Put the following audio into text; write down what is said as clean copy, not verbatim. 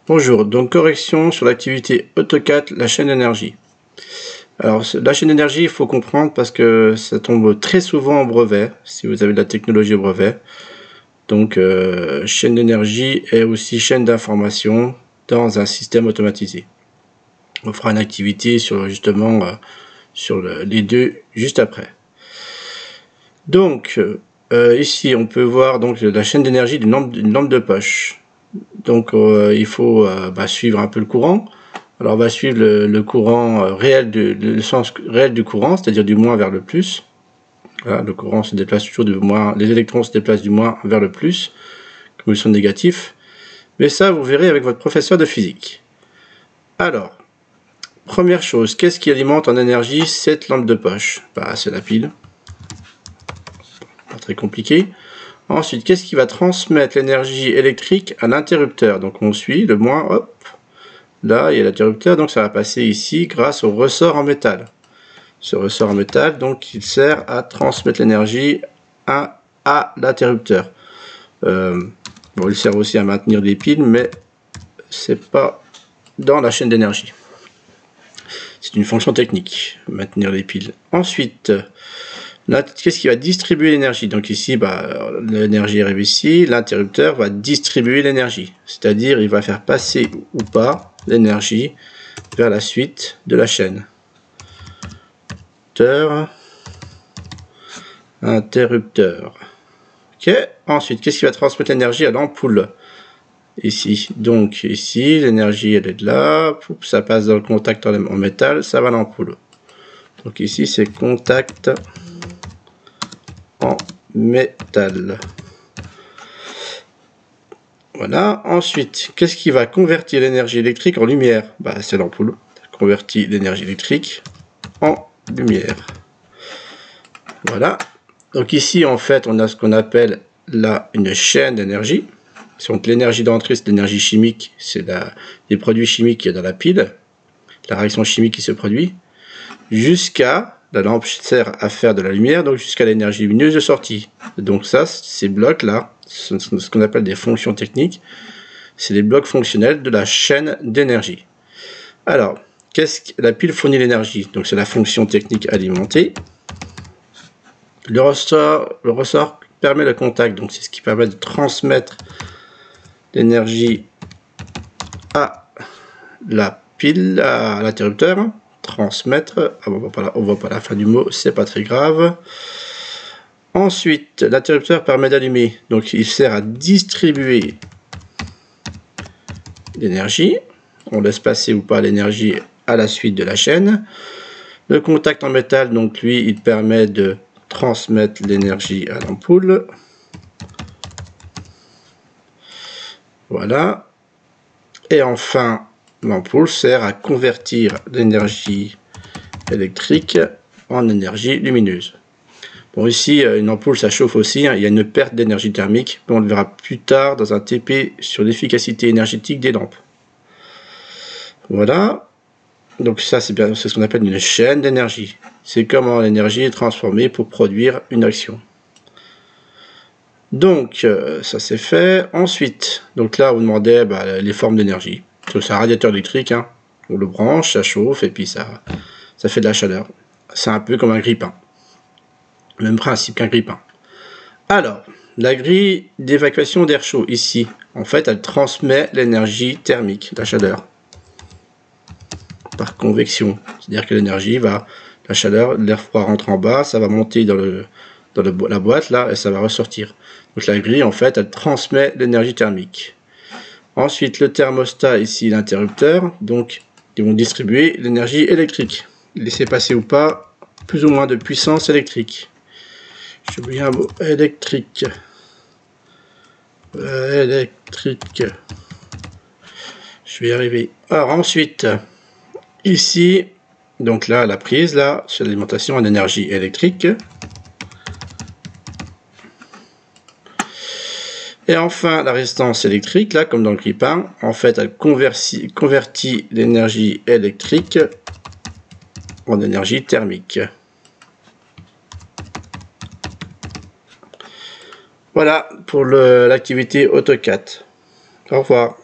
Bonjour, donc correction sur l'activité AutoCAD, la chaîne d'énergie. Alors la chaîne d'énergie, il faut comprendre parce que ça tombe très souvent en brevet, si vous avez de la technologie au brevet. Donc chaîne d'énergie est aussi chaîne d'information dans un système automatisé. On fera une activité sur justement sur les deux juste après. Donc ici on peut voir donc la chaîne d'énergie d'une lampe de poche. Donc il faut suivre un peu le courant. Alors on va suivre le courant réel, le sens réel du courant, c'est-à-dire du moins vers le plus. Voilà, le courant se déplace toujours du moins, les électrons se déplacent du moins vers le plus, comme ils sont négatifs. Mais ça, vous verrez avec votre professeur de physique. Alors, première chose, qu'est-ce qui alimente en énergie cette lampe de poche? C'est la pile. Pas très compliqué. Ensuite, qu'est-ce qui va transmettre l'énergie électrique à l'interrupteur? Donc on suit le moins, hop, là il y a l'interrupteur, donc ça va passer ici grâce au ressort en métal. Ce ressort en métal, donc il sert à transmettre l'énergie à l'interrupteur. Il sert aussi à maintenir des piles, mais c'est pas dans la chaîne d'énergie. C'est une fonction technique, maintenir les piles. Ensuite, qu'est-ce qui va distribuer l'énergie? Donc ici, l'énergie arrive ici, l'interrupteur va distribuer l'énergie, c'est-à-dire il va faire passer ou pas l'énergie vers la suite de la chaîne. Interrupteur. Ok. Ensuite, qu'est-ce qui va transmettre l'énergie à l'ampoule? Ici. Donc ici, l'énergie elle est de là, ça passe dans le contact en métal, ça va à l'ampoule. Donc ici, c'est contact en métal. Voilà. Ensuite, qu'est-ce qui va convertir l'énergie électrique en lumière? C'est l'ampoule. Convertit l'énergie électrique en lumière. Voilà. Donc ici, en fait, on a ce qu'on appelle là une chaîne d'énergie. Donc l'énergie d'entrée, c'est l'énergie chimique, c'est les produits chimiques qu'il y a dans la pile, la réaction chimique qui se produit, jusqu'à, la lampe sert à faire de la lumière, donc jusqu'à l'énergie lumineuse de sortie. Donc ça, ces blocs-là, ce qu'on appelle des fonctions techniques, c'est les blocs fonctionnels de la chaîne d'énergie. Alors, qu'est-ce que la pile fournit l'énergie? Donc c'est la fonction technique alimentée. Le ressort permet le contact, donc c'est ce qui permet de transmettre l'énergie à la pile, à l'interrupteur. Transmettre, on voit pas la fin du mot, c'est pas très grave. Ensuite, l'interrupteur permet d'allumer, donc il sert à distribuer l'énergie. On laisse passer ou pas l'énergie à la suite de la chaîne. Le contact en métal, donc lui, il permet de transmettre l'énergie à l'ampoule. Voilà. Et enfin, l'ampoule sert à convertir l'énergie électrique en énergie lumineuse. Bon, ici, une ampoule, ça chauffe aussi. Il y a une perte d'énergie thermique, mais on le verra plus tard dans un TP sur l'efficacité énergétique des lampes. Voilà. Donc ça, c'est ce qu'on appelle une chaîne d'énergie. C'est comment l'énergie est transformée pour produire une action. Donc, ça c'est fait. Ensuite, donc là, on vous demandait les formes d'énergie. C'est un radiateur électrique, hein. On le branche, ça chauffe, et puis ça fait de la chaleur. C'est un peu comme un grille-pain. Même principe qu'un grille-pain. Alors, la grille d'évacuation d'air chaud, ici, en fait, elle transmet l'énergie thermique, la chaleur, par convection. C'est-à-dire que l'énergie va, la chaleur, l'air froid rentre en bas, ça va monter dans la boîte, là, et ça va ressortir. Donc la grille, en fait, elle transmet l'énergie thermique. Ensuite, le thermostat, ici, l'interrupteur, donc ils vont distribuer l'énergie électrique. Laisser passer ou pas, plus ou moins de puissance électrique. J'ai oublié un mot, électrique. Électrique. Je vais y arriver. Alors ensuite, ici, donc là, la prise, là, c'est l'alimentation en énergie électrique. Et enfin, la résistance électrique, là, comme dans le grille-pain, en fait, elle convertit l'énergie électrique en énergie thermique. Voilà pour l'activité AutoCAD. Au revoir.